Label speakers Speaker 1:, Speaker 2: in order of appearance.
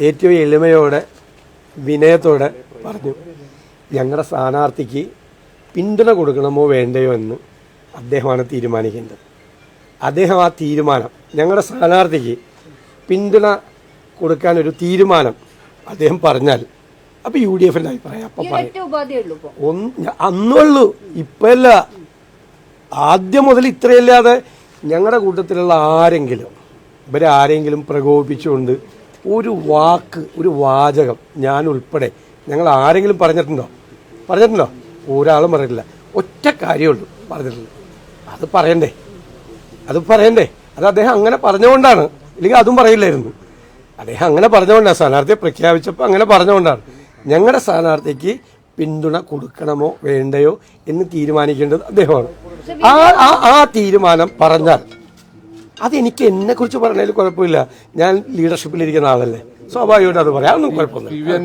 Speaker 1: ഏറ്റവും എളിമയോടെ വിനയത്തോടെ പറഞ്ഞു, ഞങ്ങളുടെ സ്ഥാനാർത്ഥിക്ക് പിന്തുണ കൊടുക്കണമോ വേണ്ടയോ എന്ന് അദ്ദേഹമാണ് തീരുമാനിക്കേണ്ടത്. അദ്ദേഹം ആ തീരുമാനം, ഞങ്ങളുടെ സ്ഥാനാർത്ഥിക്ക് പിന്തുണ കൊടുക്കാനൊരു തീരുമാനം അദ്ദേഹം പറഞ്ഞാൽ അപ്പോൾ UDF അഭിപ്രായം അപ്പം പറയും. അന്നുള്ളൂ, ഇപ്പല്ല. ആദ്യം മുതൽ ഇത്രയല്ലാതെ ഞങ്ങളുടെ കൂട്ടത്തിലുള്ള ആരെങ്കിലും ഇവരാരെങ്കിലും പ്രകോപിപ്പിച്ചുകൊണ്ട് ഒരു വാക്ക്, ഒരു വാചകം ഞാൻ ഉൾപ്പെടെ ഞങ്ങൾ ആരെങ്കിലും പറഞ്ഞിട്ടുണ്ടോ? ഒരാളും പറഞ്ഞിട്ടില്ല. ഒറ്റ കാര്യമുള്ളൂ പറഞ്ഞിട്ടില്ല. അത് പറയണ്ടേ? അത് അദ്ദേഹം അങ്ങനെ പറഞ്ഞുകൊണ്ടാണ്. ഇല്ലെങ്കിൽ അതും പറയില്ലായിരുന്നു. അദ്ദേഹം അങ്ങനെ പറഞ്ഞുകൊണ്ടാണ്, സ്ഥാനാർത്ഥിയെ പ്രഖ്യാപിച്ചപ്പോൾ അങ്ങനെ പറഞ്ഞുകൊണ്ടാണ്. ഞങ്ങളുടെ സ്ഥാനാർത്ഥിക്ക് പിന്തുണ കൊടുക്കണമോ വേണ്ടയോ എന്ന് തീരുമാനിക്കേണ്ടത് അദ്ദേഹമാണ്. ആ തീരുമാനം പറഞ്ഞാൽ അതെനിക്ക് എന്നെക്കുറിച്ച് പറഞ്ഞതിൽ കുഴപ്പമില്ല. ഞാൻ ലീഡർഷിപ്പിലിരിക്കുന്ന ആളല്ലേ, സ്വാഭാവികമായിട്ട് അത് പറയാം, ഒന്നും കുഴപ്പമൊന്നുമില്ല.